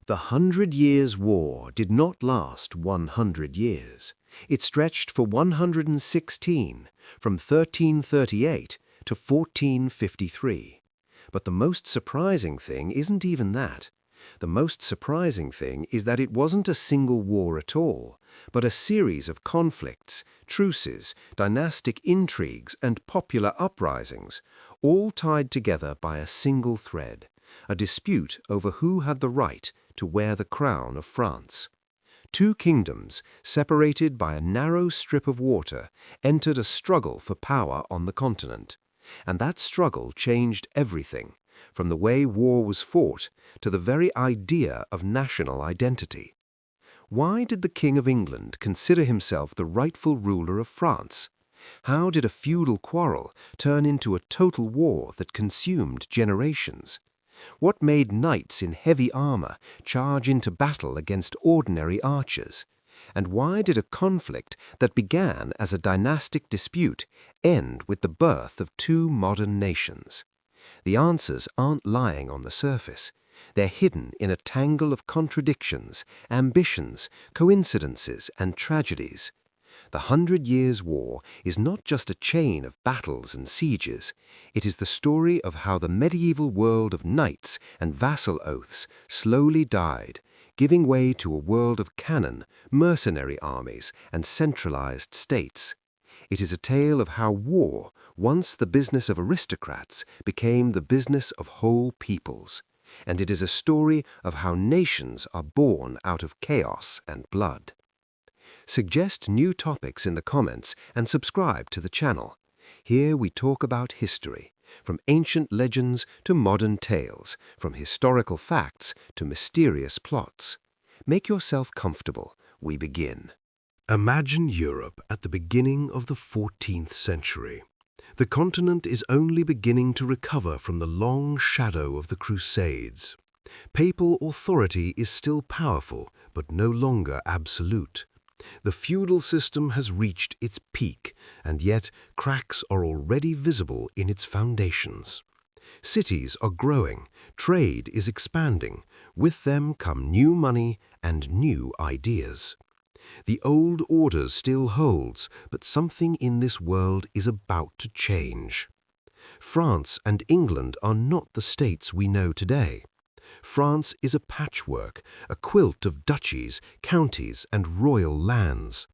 The Hundred Years' War did not last 100 years. It stretched for 116, from 1338 to 1453. But the most surprising thing isn't even that. The most surprising thing is that it wasn't a single war at all, but a series of conflicts, truces, dynastic intrigues, and popular uprisings, all tied together by a single thread, a dispute over who had the right to wear the crown of France. Two kingdoms, separated by a narrow strip of water, entered a struggle for power on the continent. And that struggle changed everything, from the way war was fought to the very idea of national identity. Why did the King of England consider himself the rightful ruler of France? How did a feudal quarrel turn into a total war that consumed generations? What made knights in heavy armor charge into battle against ordinary archers? And why did a conflict that began as a dynastic dispute end with the birth of two modern nations? The answers aren't lying on the surface. They're hidden in a tangle of contradictions, ambitions, coincidences, and tragedies. The 100 Years' War is not just a chain of battles and sieges. It is the story of how the medieval world of knights and vassal oaths slowly died, giving way to a world of cannon, mercenary armies, and centralized states. It is a tale of how war, once the business of aristocrats, became the business of whole peoples. And it is a story of how nations are born out of chaos and blood. Suggest new topics in the comments and subscribe to the channel. Here we talk about history, from ancient legends to modern tales, from historical facts to mysterious plots. Make yourself comfortable. We begin. Imagine Europe at the beginning of the 14th century. The continent is only beginning to recover from the long shadow of the Crusades. Papal authority is still powerful, but no longer absolute. The feudal system has reached its peak, and yet cracks are already visible in its foundations. Cities are growing, trade is expanding, with them come new money and new ideas. The old order still holds, but something in this world is about to change. France and England are not the states we know today. France is a patchwork, a quilt of duchies, counties, and royal lands.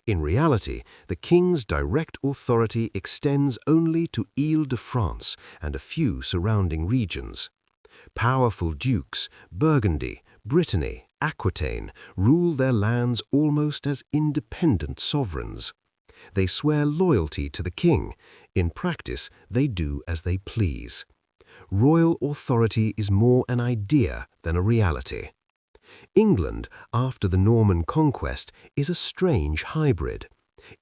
In reality, the king's direct authority extends only to Île-de-France and a few surrounding regions. Powerful dukes, Burgundy, Brittany, Aquitaine, rule their lands almost as independent sovereigns. They swear loyalty to the king. In practice, they do as they please. Royal authority is more an idea than a reality. England, after the Norman conquest, is a strange hybrid.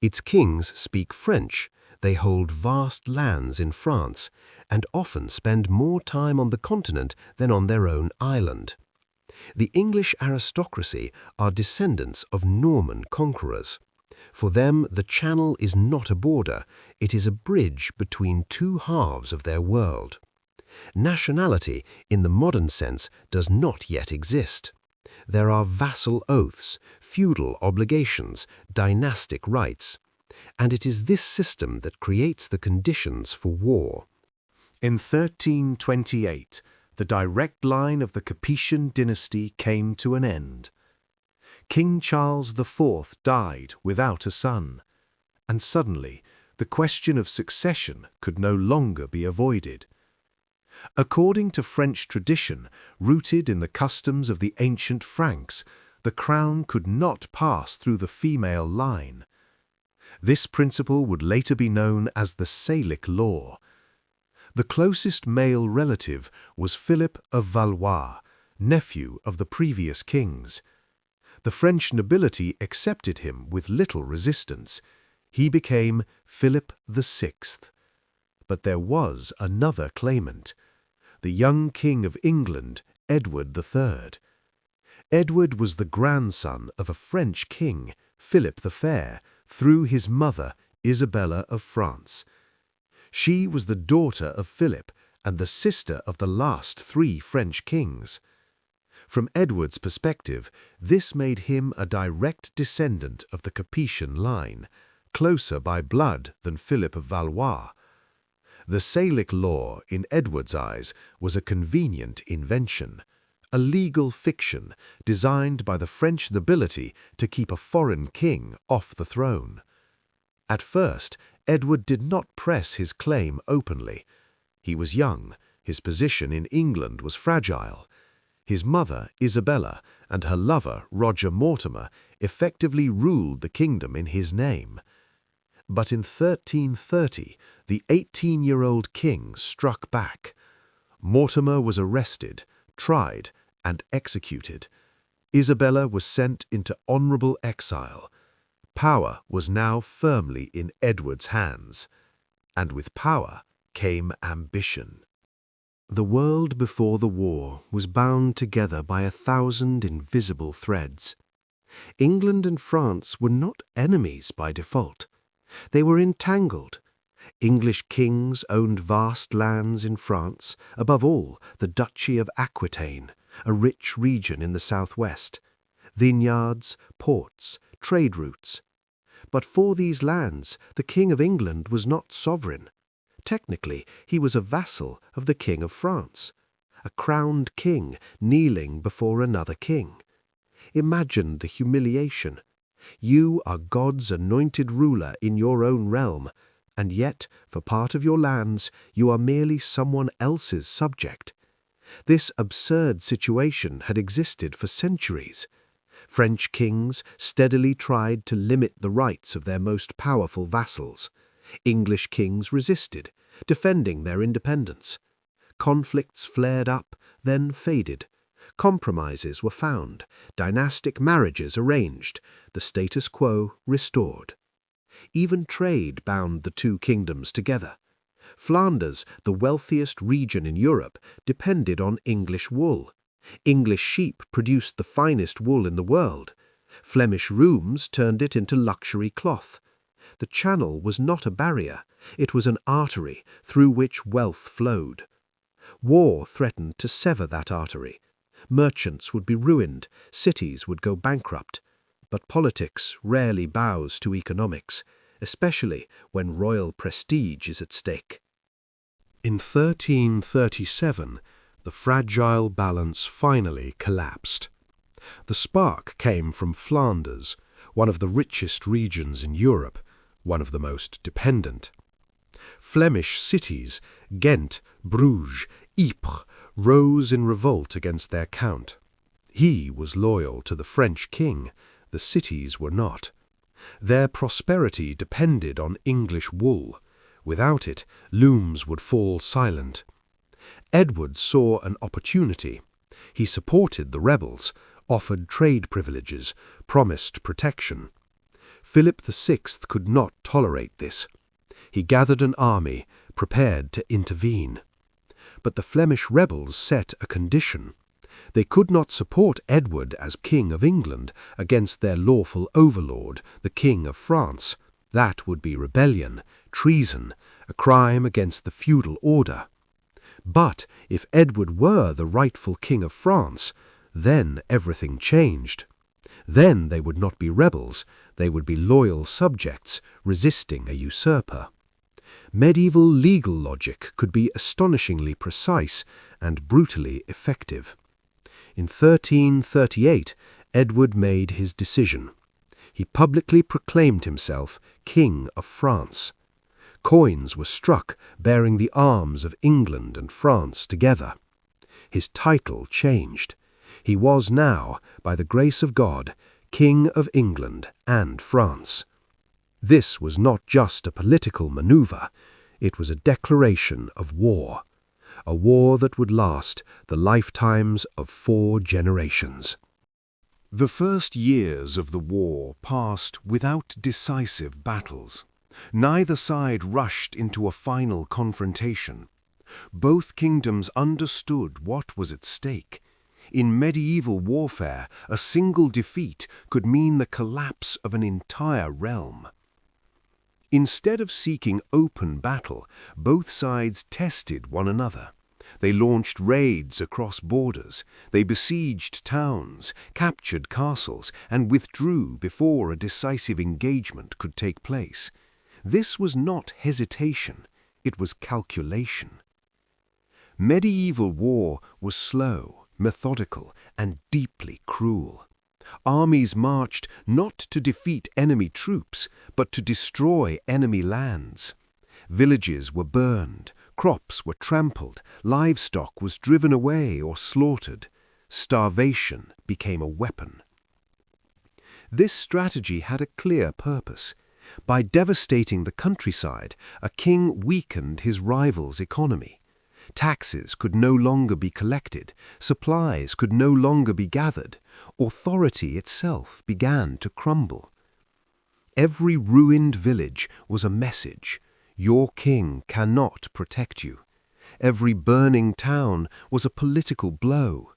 Its kings speak French, they hold vast lands in France, and often spend more time on the continent than on their own island. The English aristocracy are descendants of Norman conquerors. For them, the Channel is not a border, it is a bridge between two halves of their world. Nationality, in the modern sense, does not yet exist. There are vassal oaths, feudal obligations, dynastic rights. And it is this system that creates the conditions for war. In 1328, the direct line of the Capetian dynasty came to an end. King Charles IV died without a son, and suddenly the question of succession could no longer be avoided. According to French tradition, rooted in the customs of the ancient Franks, the crown could not pass through the female line. This principle would later be known as the Salic law. The closest male relative was Philip of Valois, nephew of the previous kings. The French nobility accepted him with little resistance. He became Philip VI. But there was another claimant, the young King of England, Edward III. Edward was the grandson of a French king, Philip the Fair, through his mother, Isabella of France. She was the daughter of Philip and the sister of the last three French kings. From Edward's perspective, this made him a direct descendant of the Capetian line, closer by blood than Philip of Valois. The Salic law, in Edward's eyes, was a convenient invention, a legal fiction designed by the French nobility to keep a foreign king off the throne. At first, Edward did not press his claim openly. He was young, his position in England was fragile. His mother, Isabella, and her lover, Roger Mortimer, effectively ruled the kingdom in his name. But in 1330, the 18-year-old king struck back. Mortimer was arrested, tried, and executed. Isabella was sent into honorable exile. Power was now firmly in Edward's hands, and with power came ambition. The world before the war was bound together by 1,000 invisible threads. England and France were not enemies by default. They were entangled. English kings owned vast lands in France, above all the Duchy of Aquitaine, a rich region in the southwest. Vineyards, ports, trade routes. But for these lands, the King of England was not sovereign. Technically, he was a vassal of the King of France, a crowned king kneeling before another king. Imagine the humiliation. You are God's anointed ruler in your own realm, and yet, for part of your lands, you are merely someone else's subject. This absurd situation had existed for centuries. French kings steadily tried to limit the rights of their most powerful vassals. English kings resisted, defending their independence. Conflicts flared up, then faded. Compromises were found, dynastic marriages arranged, the status quo restored. Even trade bound the two kingdoms together. Flanders, the wealthiest region in Europe, depended on English wool. English sheep produced the finest wool in the world. Flemish looms turned it into luxury cloth. The Channel was not a barrier, it was an artery through which wealth flowed. War threatened to sever that artery. Merchants would be ruined, cities would go bankrupt. But politics rarely bows to economics, especially when royal prestige is at stake. In 1337, the fragile balance finally collapsed. The spark came from Flanders, one of the richest regions in Europe, one of the most dependent. Flemish cities, Ghent, Bruges, Ypres, rose in revolt against their count. He was loyal to the French king, the cities were not. Their prosperity depended on English wool. Without it, looms would fall silent. Edward saw an opportunity. He supported the rebels, offered trade privileges, promised protection. Philip VI could not tolerate this. He gathered an army, prepared to intervene. But the Flemish rebels set a condition. They could not support Edward as King of England against their lawful overlord, the King of France. That would be rebellion, treason, a crime against the feudal order. But if Edward were the rightful King of France, then everything changed. Then they would not be rebels, they would be loyal subjects resisting a usurper. Medieval legal logic could be astonishingly precise and brutally effective. In 1338, Edward made his decision. He publicly proclaimed himself King of France. Coins were struck bearing the arms of England and France together. His title changed. He was now, by the grace of God, King of England and France. This was not just a political maneuver, it was a declaration of war. A war that would last the lifetimes of 4 generations. The first years of the war passed without decisive battles. Neither side rushed into a final confrontation. Both kingdoms understood what was at stake. In medieval warfare, a single defeat could mean the collapse of an entire realm. Instead of seeking open battle, both sides tested one another. They launched raids across borders. They besieged towns, captured castles, and withdrew before a decisive engagement could take place. This was not hesitation, it was calculation. Medieval war was slow, methodical, and deeply cruel. Armies marched not to defeat enemy troops, but to destroy enemy lands. Villages were burned, crops were trampled, livestock was driven away or slaughtered. Starvation became a weapon. This strategy had a clear purpose. By devastating the countryside, a king weakened his rival's economy. Taxes could no longer be collected, supplies could no longer be gathered, authority itself began to crumble. Every ruined village was a message: your king cannot protect you. Every burning town was a political blow.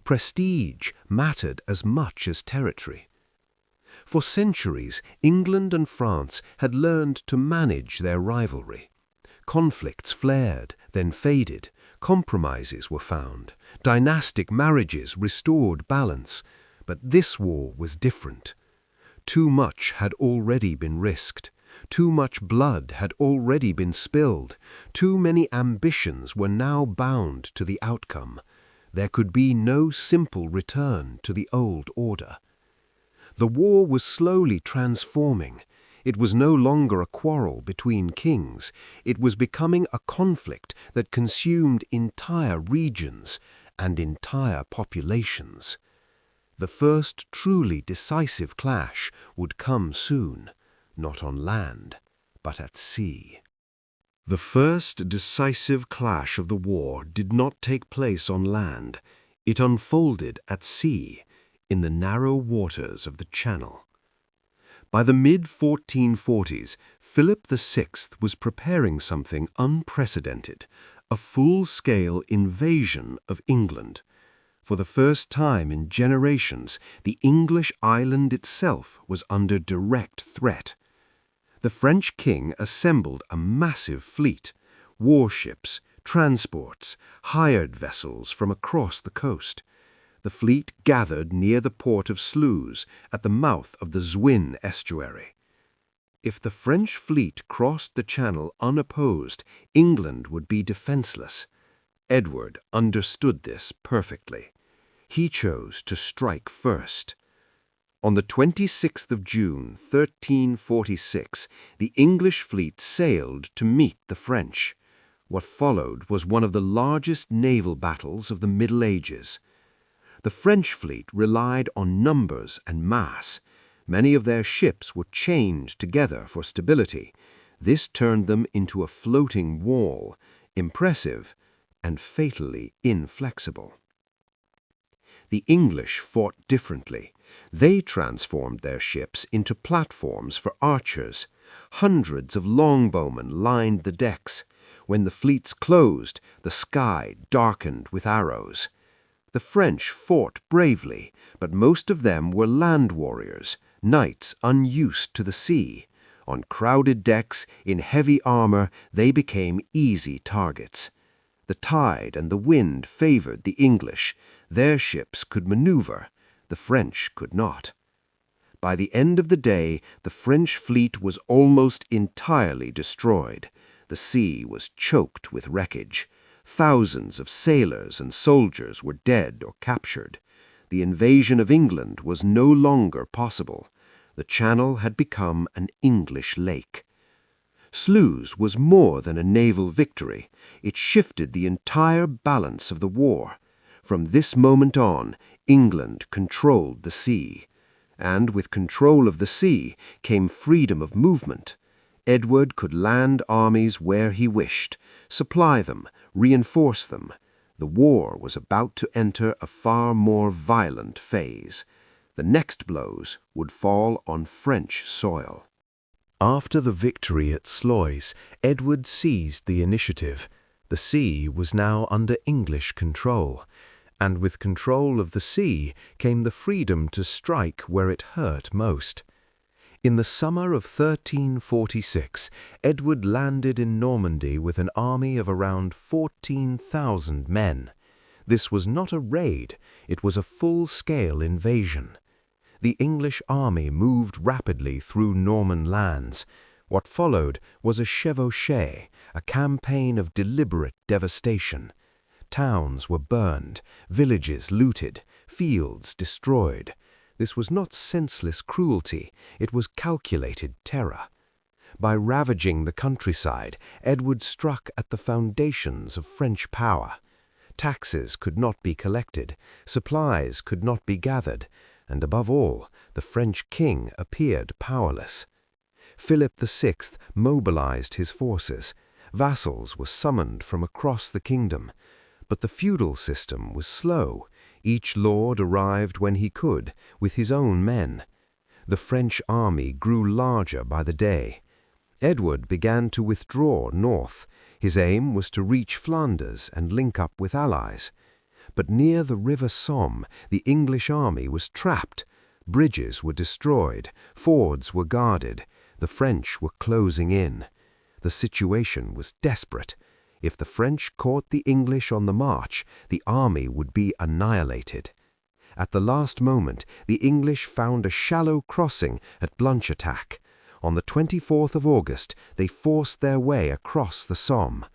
Prestige mattered as much as territory. For centuries, England and France had learned to manage their rivalry. Conflicts flared, then faded. Compromises were found. Dynastic marriages restored balance. But this war was different. Too much had already been risked. Too much blood had already been spilled. Too many ambitions were now bound to the outcome. There could be no simple return to the old order. The war was slowly transforming. It was no longer a quarrel between kings. It was becoming a conflict that consumed entire regions and entire populations. The first truly decisive clash would come soon, not on land, but at sea. The first decisive clash of the war did not take place on land. It unfolded at sea, in the narrow waters of the Channel. By the mid-1440s, Philip VI was preparing something unprecedented, a full-scale invasion of England. For the first time in generations, the English island itself was under direct threat. The French king assembled a massive fleet, warships, transports, hired vessels from across the coast. The fleet gathered near the port of Sluys at the mouth of the Zwin estuary. If the French fleet crossed the Channel unopposed, England would be defenseless. Edward understood this perfectly. He chose to strike first. On the 26th of June, 1346, the English fleet sailed to meet the French. What followed was one of the largest naval battles of the Middle Ages. The French fleet relied on numbers and mass. Many of their ships were chained together for stability. This turned them into a floating wall, impressive and fatally inflexible. The English fought differently. They transformed their ships into platforms for archers. Hundreds of longbowmen lined the decks. When the fleets closed, the sky darkened with arrows. The French fought bravely, but most of them were land warriors, knights unused to the sea. On crowded decks, in heavy armor, they became easy targets. The tide and the wind favored the English. Their ships could maneuver. The French could not. By the end of the day, the French fleet was almost entirely destroyed. The sea was choked with wreckage. Thousands of sailors and soldiers were dead or captured. The invasion of England was no longer possible. The Channel had become an English lake. Sluys was more than a naval victory. It shifted the entire balance of the war. From this moment on, England controlled the sea. And with control of the sea came freedom of movement. Edward could land armies where he wished, supply them, reinforce them. The war was about to enter a far more violent phase. The next blows would fall on French soil. After the victory at Sluys, Edward seized the initiative. The sea was now under English control, and with control of the sea came the freedom to strike where it hurt most. In the summer of 1346, Edward landed in Normandy with an army of around 14,000 men. This was not a raid, it was a full-scale invasion. The English army moved rapidly through Norman lands. What followed was a chevauchée, a campaign of deliberate devastation. Towns were burned, villages looted, fields destroyed. This was not senseless cruelty, it was calculated terror. By ravaging the countryside, Edward struck at the foundations of French power. Taxes could not be collected, supplies could not be gathered, and above all, the French king appeared powerless. Philip VI mobilized his forces. Vassals were summoned from across the kingdom. But the feudal system was slow. Each lord arrived when he could, with his own men. The French army grew larger by the day. Edward began to withdraw north. His aim was to reach Flanders and link up with allies. But near the River Somme, the English army was trapped. Bridges were destroyed, fords were guarded, the French were closing in. The situation was desperate. If the French caught the English on the march, the army would be annihilated. At the last moment, the English found a shallow crossing at Blanchetaque. On the 24th of August, they forced their way across the Somme.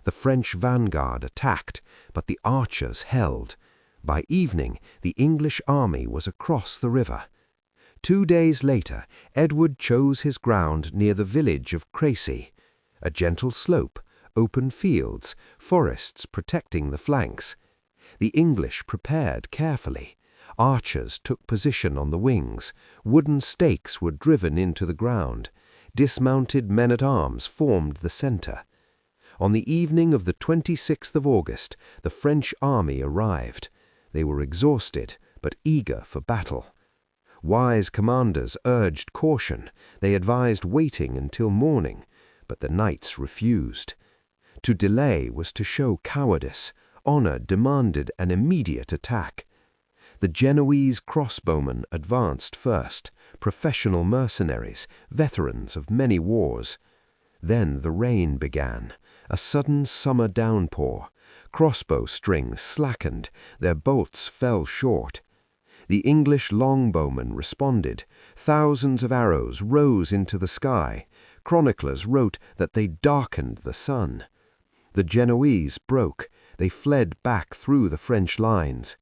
The French vanguard attacked, but the archers held. By evening, the English army was across the river. 2 days later, Edward chose his ground near the village of Crécy. A gentle slope, open fields, forests protecting the flanks. The English prepared carefully. Archers took position on the wings. Wooden stakes were driven into the ground. Dismounted men-at-arms formed the center. On the evening of the 26th of August, the French army arrived. They were exhausted, but eager for battle. Wise commanders urged caution. They advised waiting until morning, but the knights refused. To delay was to show cowardice. Honor demanded an immediate attack. The Genoese crossbowmen advanced first, professional mercenaries, veterans of many wars. Then the rain began, a sudden summer downpour. Crossbow strings slackened, their bolts fell short. The English longbowmen responded. Thousands of arrows rose into the sky. Chroniclers wrote that they darkened the sun. The Genoese broke. They fled back through the French lines.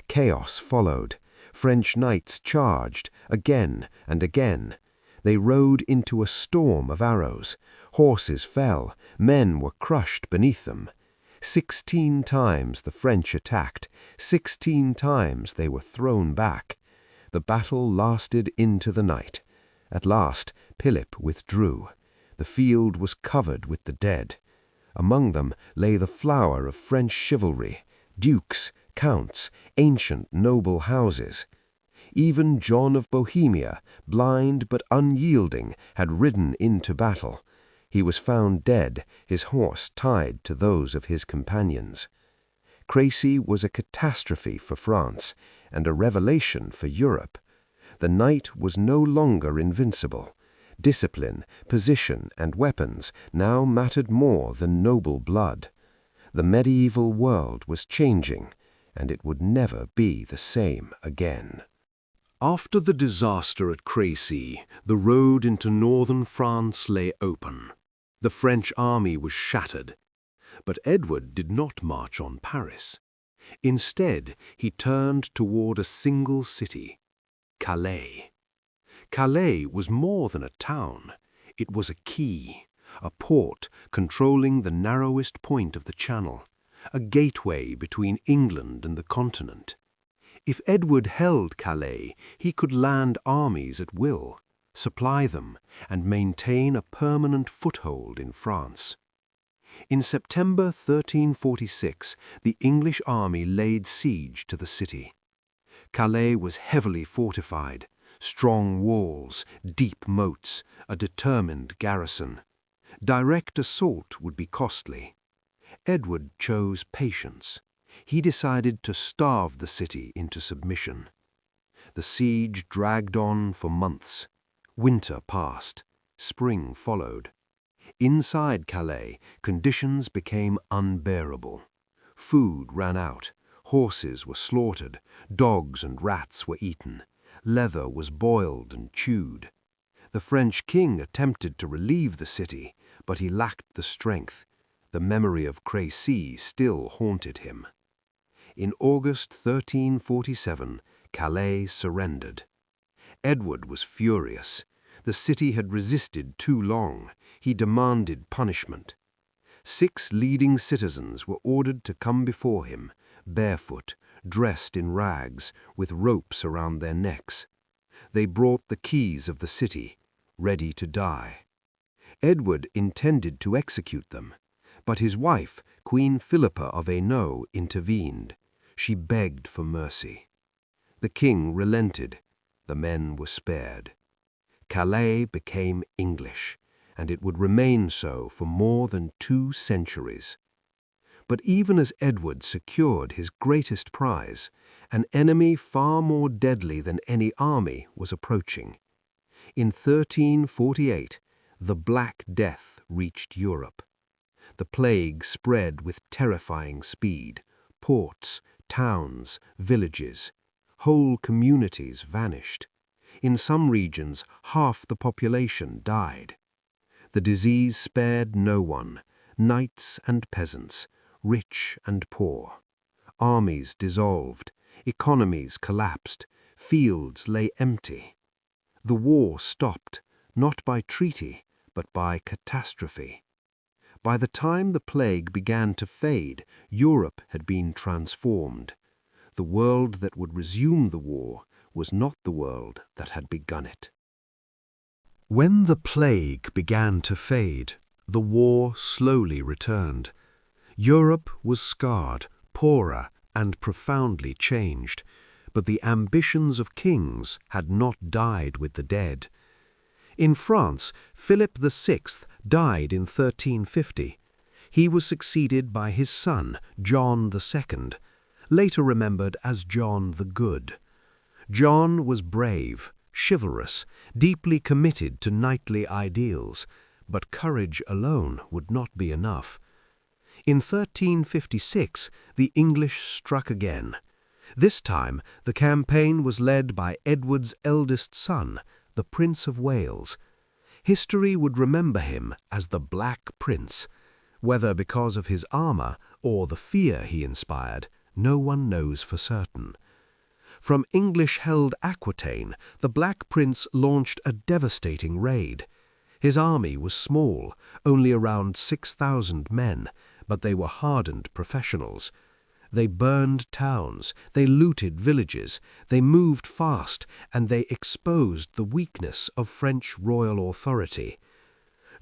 Chaos followed. French knights charged, again and again. They rode into a storm of arrows. Horses fell. Men were crushed beneath them. 16 times the French attacked. 16 times they were thrown back. The battle lasted into the night. At last, Philip withdrew. The field was covered with the dead. Among them lay the flower of French chivalry, dukes, counts, ancient noble houses. Even John of Bohemia, blind but unyielding, had ridden into battle. He was found dead, his horse tied to those of his companions. Crécy was a catastrophe for France and a revelation for Europe. The knight was no longer invincible. Discipline, position, and weapons now mattered more than noble blood. The medieval world was changing, and it would never be the same again. After the disaster at Crécy, the road into northern France lay open. The French army was shattered. But Edward did not march on Paris. Instead, he turned toward a single city, Calais. Calais was more than a town. It was a key, a port controlling the narrowest point of the Channel, a gateway between England and the continent. If Edward held Calais, he could land armies at will, supply them, and maintain a permanent foothold in France. In September 1346, the English army laid siege to the city. Calais was heavily fortified. Strong walls, deep moats, a determined garrison. Direct assault would be costly. Edward chose patience. He decided to starve the city into submission. The siege dragged on for months. Winter passed. Spring followed. Inside Calais, conditions became unbearable. Food ran out. Horses were slaughtered. Dogs and rats were eaten. Leather was boiled and chewed. The French king attempted to relieve the city, but he lacked the strength. The memory of Crécy still haunted him. In August 1347, Calais surrendered. Edward was furious. The city had resisted too long. He demanded punishment. 6 leading citizens were ordered to come before him, barefoot, dressed in rags, with ropes around their necks. They brought the keys of the city, ready to die. Edward intended to execute them, but his wife, Queen Philippa of Hainaut, intervened. She begged for mercy. The king relented. The men were spared. Calais became English, and it would remain so for more than 2 centuries. But even as Edward secured his greatest prize, an enemy far more deadly than any army was approaching. In 1348, the Black Death reached Europe. The plague spread with terrifying speed. Ports, towns, villages, whole communities vanished. In some regions, half the population died. The disease spared no one, knights and peasants, rich and poor. Armies dissolved, economies collapsed, fields lay empty. The war stopped, not by treaty, but by catastrophe. By the time the plague began to fade, Europe had been transformed. The world that would resume the war was not the world that had begun it. When the plague began to fade, the war slowly returned. Europe was scarred, poorer, and profoundly changed, but the ambitions of kings had not died with the dead. In France, Philip VI died in 1350. He was succeeded by his son, John II, later remembered as John the Good. John was brave, chivalrous, deeply committed to knightly ideals, but courage alone would not be enough. In 1356, the English struck again. This time, the campaign was led by Edward's eldest son, the Prince of Wales. History would remember him as the Black Prince. Whether because of his armor or the fear he inspired, no one knows for certain. From English-held Aquitaine, the Black Prince launched a devastating raid. His army was small, only around 6,000 men, but they were hardened professionals. They burned towns, they looted villages, they moved fast, and they exposed the weakness of French royal authority.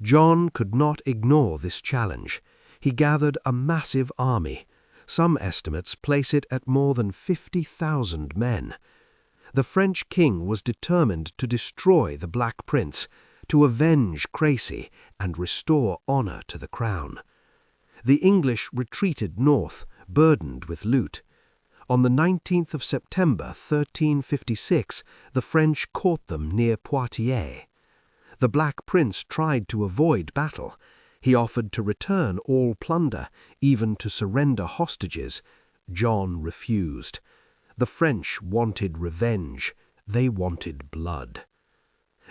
John could not ignore this challenge. He gathered a massive army. Some estimates place it at more than 50,000 men. The French king was determined to destroy the Black Prince, to avenge Crécy and restore honor to the crown. The English retreated north, burdened with loot. On the 19th of September 1356, the French caught them near Poitiers. The Black Prince tried to avoid battle. He offered to return all plunder, even to surrender hostages. John refused. The French wanted revenge. They wanted blood.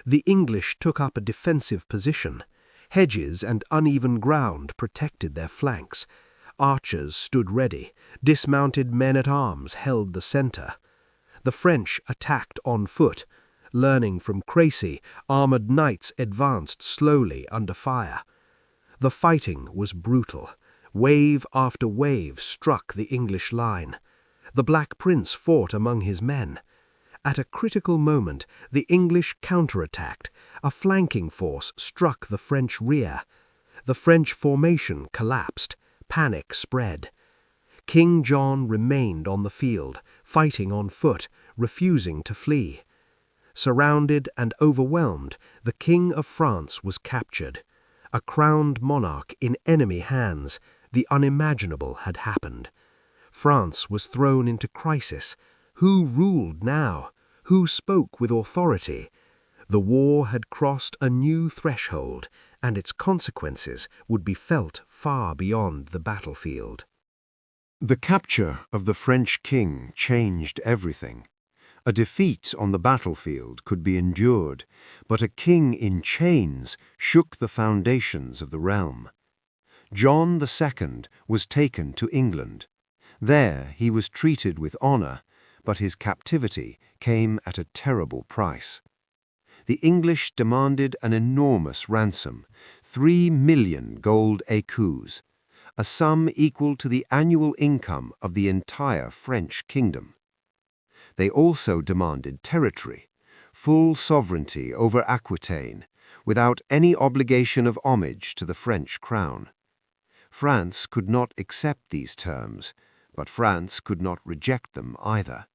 The English took up a defensive position. Hedges and uneven ground protected their flanks. Archers stood ready. Dismounted men-at-arms held the center. The French attacked on foot. Learning from Crécy, armored knights advanced slowly under fire. The fighting was brutal. Wave after wave struck the English line. The Black Prince fought among his men. At a critical moment, the English counterattacked. A flanking force struck the French rear. The French formation collapsed. Panic spread. King John remained on the field, fighting on foot, refusing to flee. Surrounded and overwhelmed, the King of France was captured. A crowned monarch in enemy hands, the unimaginable had happened. France was thrown into crisis. Who ruled now? Who spoke with authority? The war had crossed a new threshold, and its consequences would be felt far beyond the battlefield. The capture of the French king changed everything. A defeat on the battlefield could be endured, but a king in chains shook the foundations of the realm. John II was taken to England. There he was treated with honor, but his captivity came at a terrible price. The English demanded an enormous ransom, 3 million gold écus, a sum equal to the annual income of the entire French kingdom. They also demanded territory, full sovereignty over Aquitaine, without any obligation of homage to the French crown. France could not accept these terms, but France could not reject them either.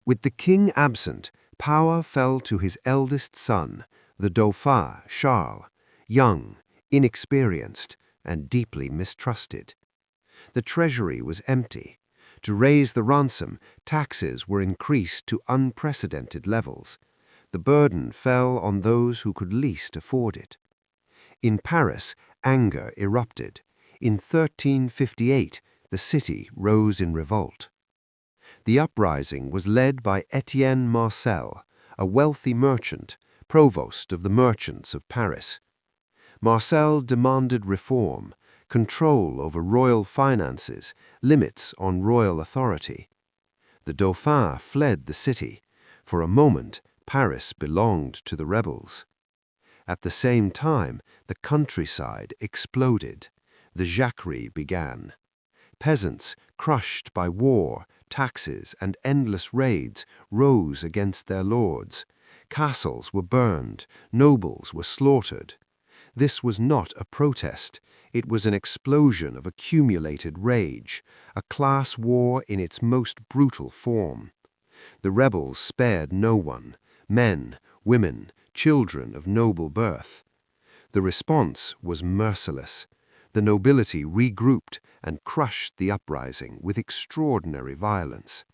With the king absent, power fell to his eldest son, the Dauphin Charles, young, inexperienced, and deeply mistrusted. The treasury was empty. To raise the ransom, taxes were increased to unprecedented levels. The burden fell on those who could least afford it. In Paris, anger erupted. In 1358, the city rose in revolt. The uprising was led by Etienne Marcel, a wealthy merchant, provost of the merchants of Paris. Marcel demanded reform, control over royal finances, limits on royal authority. The Dauphin fled the city. For a moment, Paris belonged to the rebels. At the same time, the countryside exploded. The jacquerie began. Peasants, crushed by war, taxes, and endless raids, rose against their lords. Castles were burned, nobles were slaughtered. This was not a protest. It was an explosion of accumulated rage, a class war in its most brutal form. The rebels spared no one, men, women, children of noble birth. The response was merciless. The nobility regrouped and crushed the uprising with extraordinary violence.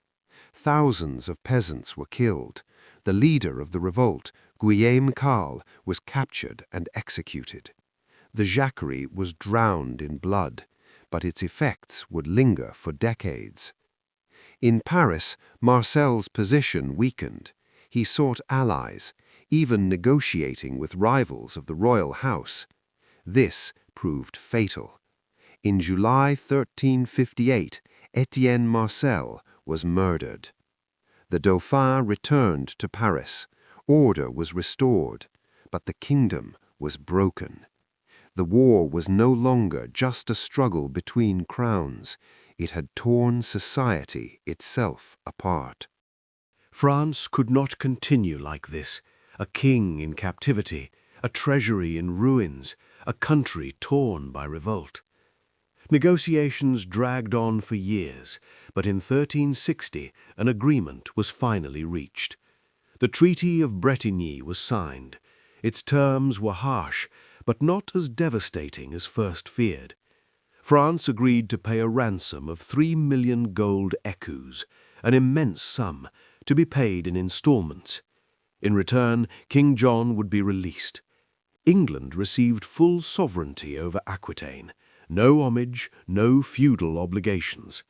Thousands of peasants were killed. The leader of the revolt, Guillaume Carle, was captured and executed. The jacquerie was drowned in blood, but its effects would linger for decades. In Paris, Marcel's position weakened. He sought allies, even negotiating with rivals of the royal house. This proved fatal. In July 1358, Etienne Marcel was murdered. The Dauphin returned to Paris. Order was restored, but the kingdom was broken. The war was no longer just a struggle between crowns. It had torn society itself apart. France could not continue like this, a king in captivity, a treasury in ruins, a country torn by revolt. Negotiations dragged on for years, but in 1360 an agreement was finally reached. The Treaty of Bretigny was signed. Its terms were harsh, but not as devastating as first feared. France agreed to pay a ransom of 3 million gold écus, an immense sum, to be paid in installments. In return, King John would be released. England received full sovereignty over Aquitaine, no homage, no feudal obligations.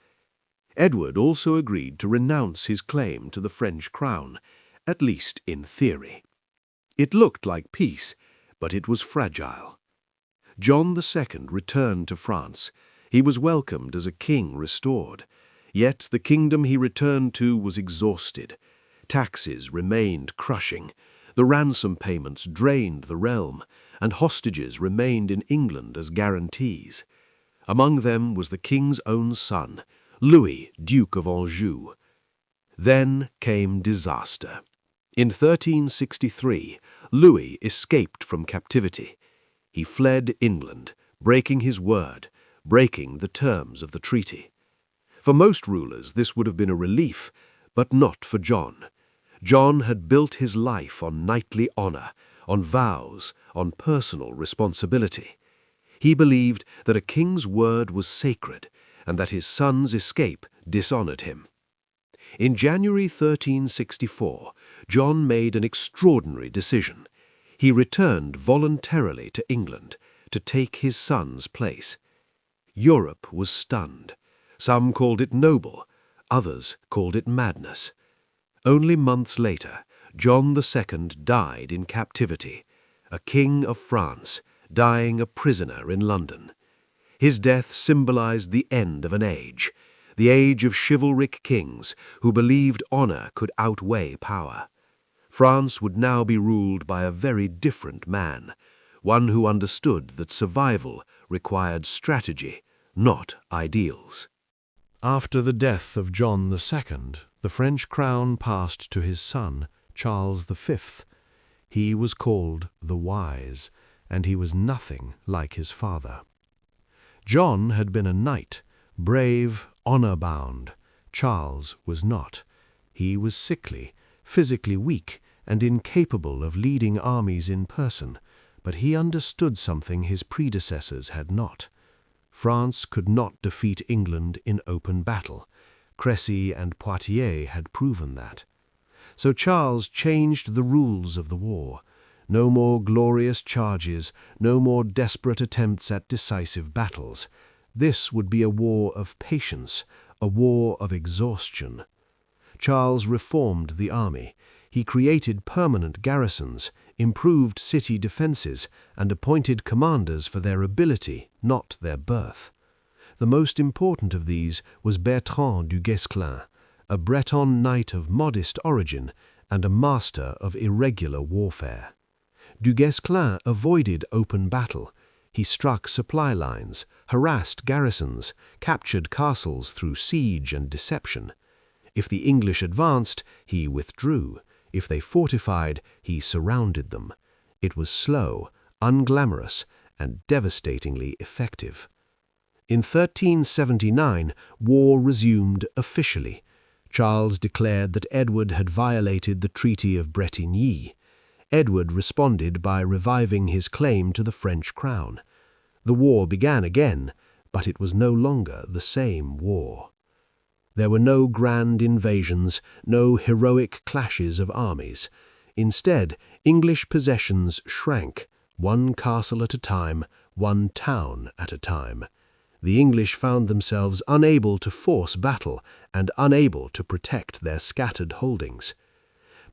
Edward also agreed to renounce his claim to the French crown, at least in theory. It looked like peace, but it was fragile. John II returned to France. He was welcomed as a king restored. Yet the kingdom he returned to was exhausted. Taxes remained crushing. The ransom payments drained the realm, and hostages remained in England as guarantees. Among them was the king's own son, Louis, Duke of Anjou. Then came disaster. In 1363, Louis escaped from captivity. He fled England, breaking his word, breaking the terms of the treaty. For most rulers, this would have been a relief, but not for John. John had built his life on knightly honor, on vows, on personal responsibility. He believed that a king's word was sacred and that his son's escape dishonored him. In January 1364, John made an extraordinary decision. He returned voluntarily to England to take his son's place. Europe was stunned. Some called it noble, others called it madness. Only months later, John II died in captivity, a king of France, dying a prisoner in London. His death symbolized the end of an age, the age of chivalric kings who believed honor could outweigh power. France would now be ruled by a very different man, one who understood that survival required strategy, not ideals. After the death of John II, the French crown passed to his son, Charles V. He was called the Wise, and he was nothing like his father. John had been a knight, brave, honor-bound. Charles was not. He was sickly, physically weak, and incapable of leading armies in person, but he understood something his predecessors had not. France could not defeat England in open battle. Crécy and Poitiers had proven that. So Charles changed the rules of the war. No more glorious charges, no more desperate attempts at decisive battles. This would be a war of patience, a war of exhaustion. Charles reformed the army. He created permanent garrisons, improved city defenses, and appointed commanders for their ability, not their birth. The most important of these was Bertrand du Guesclin, a Breton knight of modest origin and a master of irregular warfare. Du Guesclin avoided open battle. He struck supply lines, harassed garrisons, captured castles through siege and deception. If the English advanced, he withdrew. If they fortified, he surrounded them. It was slow, unglamorous, and devastatingly effective. In 1379, war resumed officially. Charles declared that Edward had violated the Treaty of Bretigny. Edward responded by reviving his claim to the French crown. The war began again, but it was no longer the same war. There were no grand invasions, no heroic clashes of armies. Instead, English possessions shrank, one castle at a time, one town at a time. The English found themselves unable to force battle and unable to protect their scattered holdings.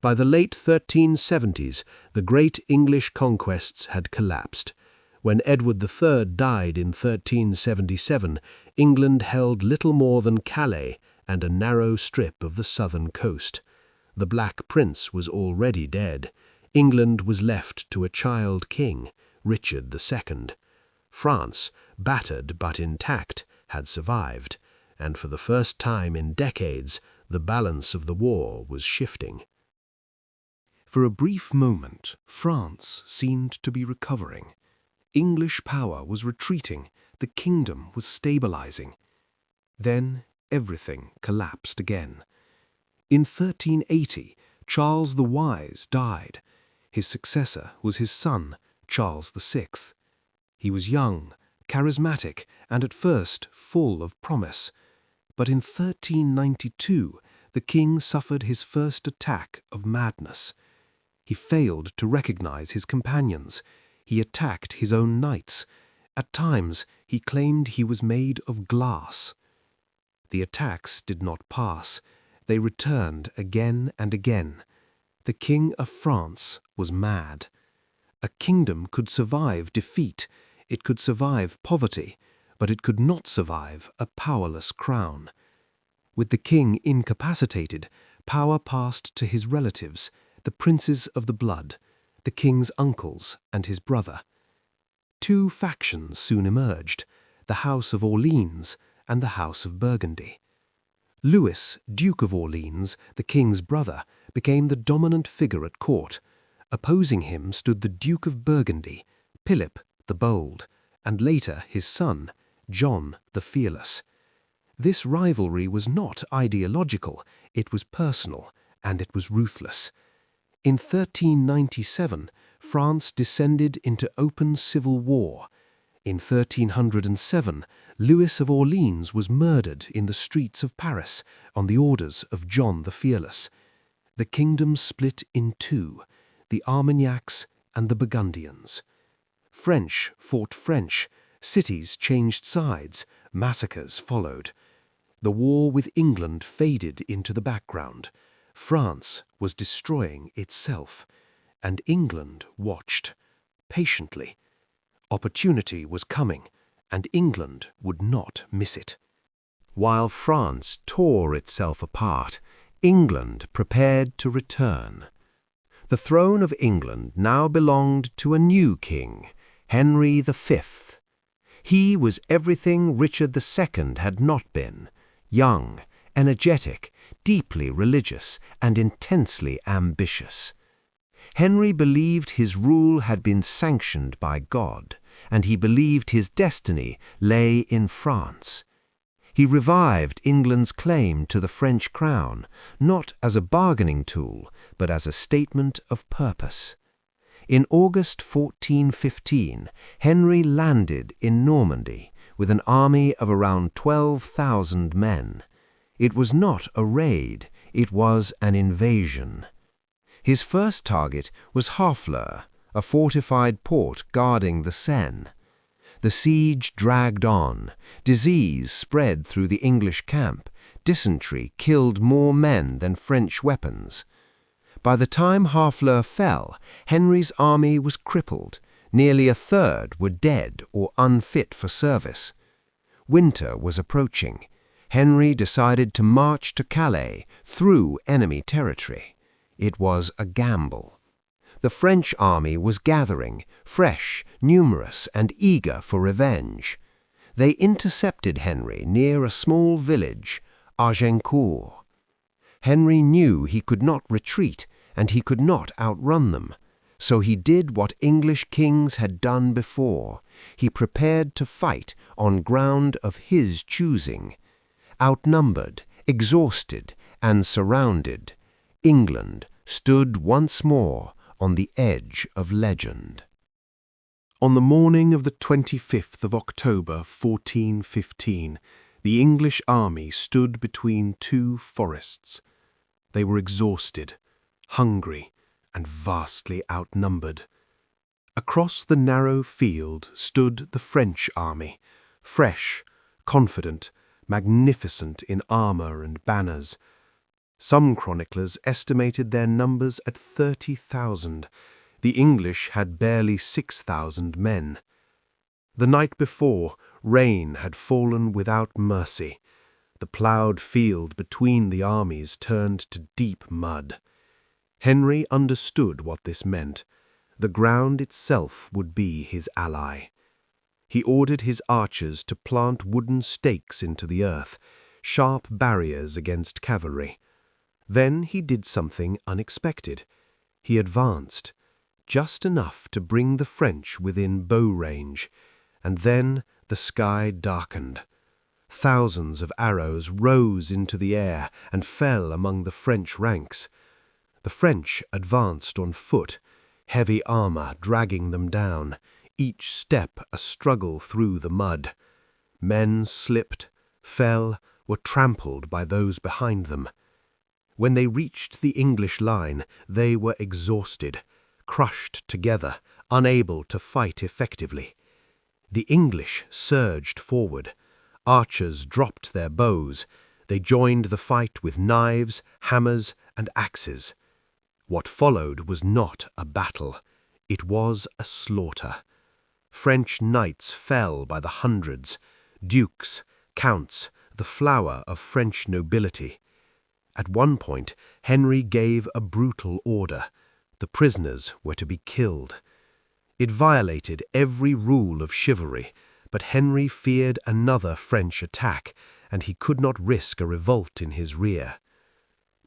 By the late 1370s, the great English conquests had collapsed. When Edward III died in 1377, England held little more than Calais and a narrow strip of the southern coast. The Black Prince was already dead. England was left to a child king, Richard II. France, battered but intact, had survived, and for the first time in decades, the balance of the war was shifting. For a brief moment, France seemed to be recovering. English power was retreating, the kingdom was stabilizing. Then everything collapsed again. In 1380, Charles the Wise died. His successor was his son, Charles VI. He was young, charismatic, and at first full of promise. But in 1392, the king suffered his first attack of madness. He failed to recognize his companions. He attacked his own knights. At times, he claimed he was made of glass. The attacks did not pass. They returned again and again. The King of France was mad. A kingdom could survive defeat. It could survive poverty, but it could not survive a powerless crown. With the king incapacitated, power passed to his relatives, the princes of the blood, the king's uncles and his brother. Two factions soon emerged, the House of Orléans and the House of Burgundy. Louis, Duke of Orléans, the king's brother, became the dominant figure at court. Opposing him stood the Duke of Burgundy, Philip the Bold, and later his son, John the Fearless. This rivalry was not ideological, it was personal, and it was ruthless. In 1397, France descended into open civil war. In 1307, Louis of Orléans was murdered in the streets of Paris on the orders of John the Fearless. The kingdom split in two, the Armagnacs and the Burgundians. French fought French, cities changed sides, massacres followed. The war with England faded into the background. France was destroying itself, and England watched, patiently. Opportunity was coming, and England would not miss it. While France tore itself apart, England prepared to return. The throne of England now belonged to a new king, Henry V. He was everything Richard II had not been: young, energetic, deeply religious, and intensely ambitious. Henry believed his rule had been sanctioned by God, and he believed his destiny lay in France. He revived England's claim to the French crown, not as a bargaining tool, but as a statement of purpose. In August 1415, Henry landed in Normandy with an army of around 12,000 men. It was not a raid, it was an invasion. His first target was Harfleur, a fortified port guarding the Seine. The siege dragged on. Disease spread through the English camp. Dysentery killed more men than French weapons. By the time Harfleur fell, Henry's army was crippled. Nearly a third were dead or unfit for service. Winter was approaching. Henry decided to march to Calais through enemy territory. It was a gamble. The French army was gathering, fresh, numerous, and eager for revenge. They intercepted Henry near a small village, Agincourt. Henry knew he could not retreat, and he could not outrun them. So he did what English kings had done before. He prepared to fight on ground of his choosing. Outnumbered, exhausted, and surrounded, England stood once more on the edge of legend. On the morning of the 25th of October 1415, the English army stood between two forests. They were exhausted, hungry, and vastly outnumbered. Across the narrow field stood the French army, fresh, confident, magnificent in armour and banners. Some chroniclers estimated their numbers at 30,000. The English had barely 6,000 men. The night before, rain had fallen without mercy. The ploughed field between the armies turned to deep mud. Henry understood what this meant. The ground itself would be his ally. He ordered his archers to plant wooden stakes into the earth, sharp barriers against cavalry. Then he did something unexpected. He advanced, just enough to bring the French within bow range, and then the sky darkened. Thousands of arrows rose into the air and fell among the French ranks. The French advanced on foot, heavy armour dragging them down, each step a struggle through the mud. Men slipped, fell, were trampled by those behind them. When they reached the English line, they were exhausted, crushed together, unable to fight effectively. The English surged forward. Archers dropped their bows. They joined the fight with knives, hammers, and axes. What followed was not a battle. It was a slaughter. French knights fell by the hundreds, dukes, counts, the flower of French nobility. At one point, Henry gave a brutal order. The prisoners were to be killed. It violated every rule of chivalry, but Henry feared another French attack, and he could not risk a revolt in his rear.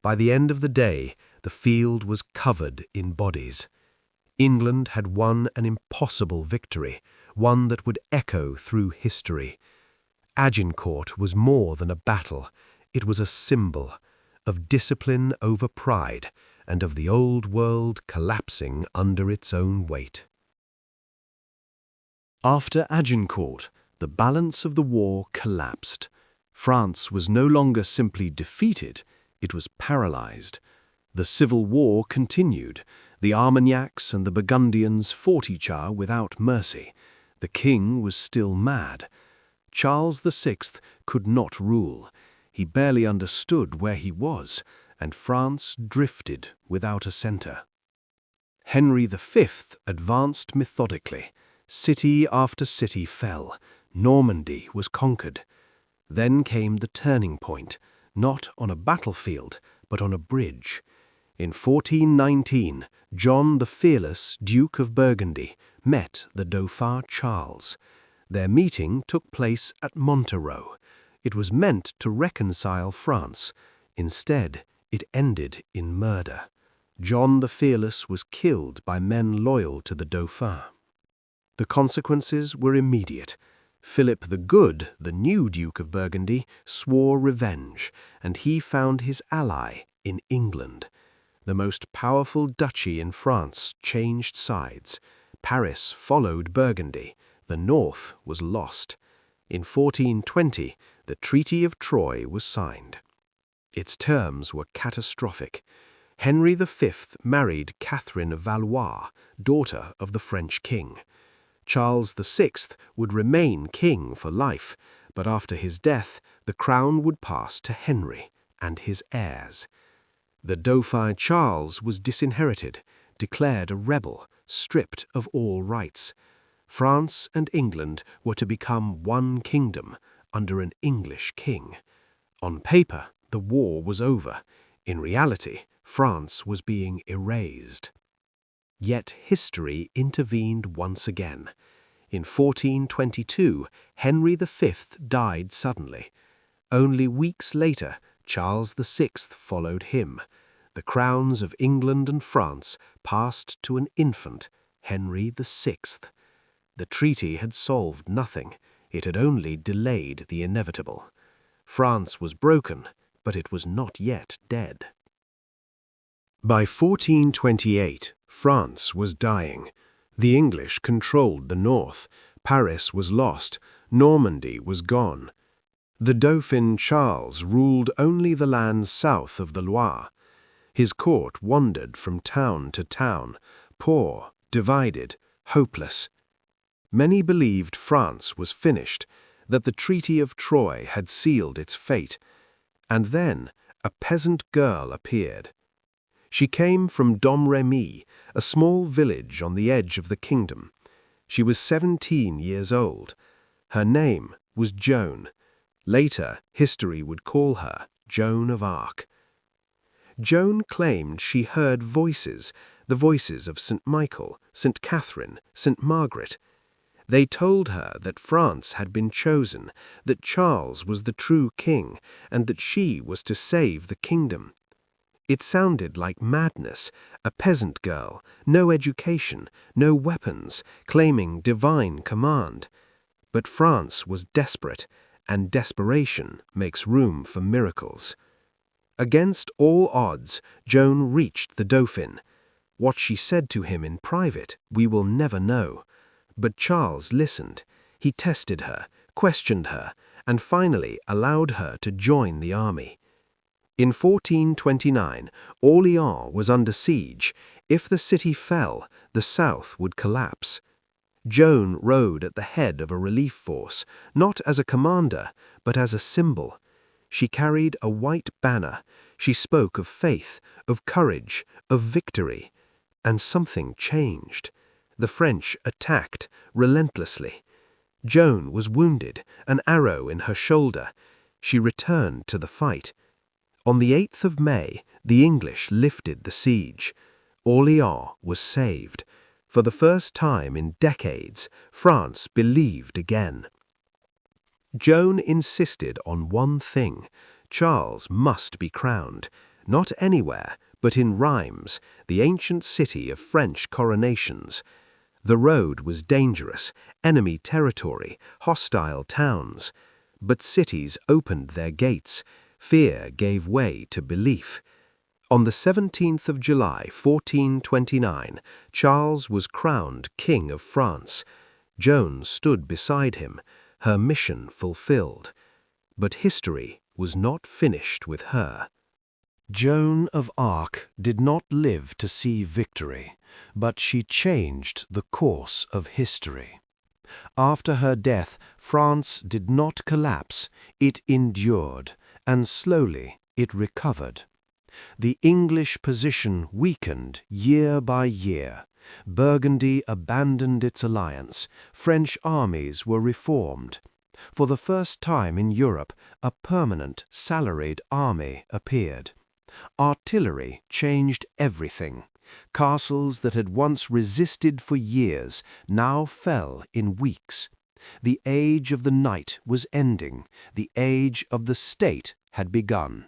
By the end of the day, the field was covered in bodies. England had won an impossible victory, one that would echo through history. Agincourt was more than a battle. It was a symbol of discipline over pride, and of the old world collapsing under its own weight. After Agincourt, the balance of the war collapsed. France was no longer simply defeated, it was paralyzed. The civil war continued. The Armagnacs and the Burgundians fought each other without mercy. The king was still mad. Charles VI could not rule. He barely understood where he was, and France drifted without a center. Henry V advanced methodically. City after city fell. Normandy was conquered. Then came the turning point, not on a battlefield, but on a bridge. In 1419, John the Fearless, Duke of Burgundy, met the Dauphin Charles. Their meeting took place at Montereau. It was meant to reconcile France. Instead, it ended in murder. John the Fearless was killed by men loyal to the Dauphin. The consequences were immediate. Philip the Good, the new Duke of Burgundy, swore revenge, and he found his ally in England. The most powerful duchy in France changed sides. Paris followed Burgundy. The north was lost. In 1420, the Treaty of Troyes was signed. Its terms were catastrophic. Henry V married Catherine of Valois, daughter of the French king. Charles VI would remain king for life, but after his death, the crown would pass to Henry and his heirs. The Dauphin Charles was disinherited, declared a rebel, stripped of all rights. France and England were to become one kingdom under an English king. On paper, the war was over. In reality, France was being erased. Yet history intervened once again. In 1422, Henry V died suddenly. Only weeks later, Charles VI followed him. The crowns of England and France passed to an infant, Henry VI. The treaty had solved nothing. It had only delayed the inevitable. France was broken, but it was not yet dead. By 1428, France was dying. The English controlled the north. Paris was lost. Normandy was gone. The Dauphin Charles ruled only the lands south of the Loire. His court wandered from town to town, poor, divided, hopeless. Many believed France was finished, that the Treaty of Troyes had sealed its fate. And then a peasant girl appeared. She came from Domremy, a small village on the edge of the kingdom. She was 17 years old. Her name was Joan. Later, history would call her Joan of Arc. Joan claimed she heard voices, the voices of St. Michael, St. Catherine, St. Margaret. They told her that France had been chosen, that Charles was the true king, and that she was to save the kingdom. It sounded like madness, a peasant girl, no education, no weapons, claiming divine command. But France was desperate, and desperation makes room for miracles. Against all odds, Joan reached the Dauphin. What she said to him in private, we will never know. But Charles listened. He tested her, questioned her, and finally allowed her to join the army. In 1429, Orléans was under siege. If the city fell, the south would collapse. Joan rode at the head of a relief force, not as a commander, but as a symbol. She carried a white banner. She spoke of faith, of courage, of victory. And something changed. The French attacked relentlessly. Joan was wounded, an arrow in her shoulder. She returned to the fight. On the 8th of May, the English lifted the siege. Orléans was saved. For the first time in decades, France believed again. Joan insisted on one thing. Charles must be crowned, not anywhere, but in Reims, the ancient city of French coronations. The road was dangerous, enemy territory, hostile towns. But cities opened their gates. Fear gave way to belief. On the 17th of July, 1429, Charles was crowned King of France. Joan stood beside him, her mission fulfilled. But history was not finished with her. Joan of Arc did not live to see victory, but she changed the course of history. After her death, France did not collapse, it endured, and slowly it recovered. The English position weakened year by year. Burgundy abandoned its alliance. French armies were reformed. For the first time in Europe, a permanent, salaried army appeared. Artillery changed everything. Castles that had once resisted for years now fell in weeks. The age of the knight was ending. The age of the state had begun.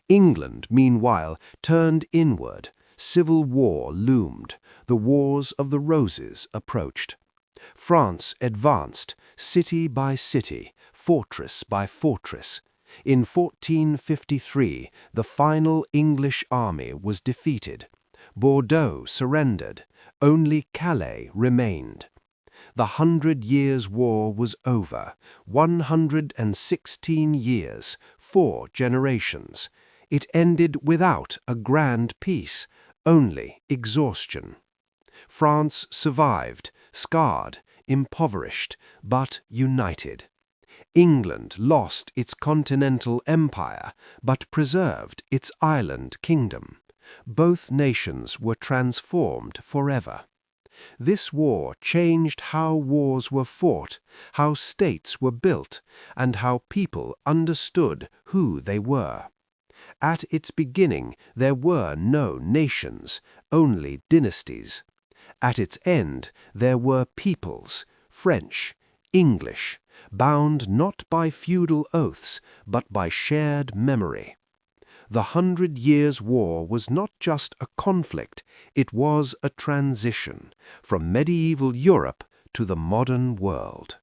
England, meanwhile, turned inward. Civil war loomed. The Wars of the Roses approached. France advanced, city by city, fortress by fortress. In 1453, the final English army was defeated. Bordeaux surrendered. Only Calais remained. The 100 Years' War was over. 116 years, 4 generations. It ended without a grand peace, only exhaustion. France survived, scarred, impoverished, but united. England lost its continental empire, but preserved its island kingdom. Both nations were transformed forever. This war changed how wars were fought, how states were built, and how people understood who they were. At its beginning, there were no nations, only dynasties. At its end, there were peoples, French, English, bound not by feudal oaths, but by shared memory. The 100 Years' War was not just a conflict, it was a transition from medieval Europe to the modern world.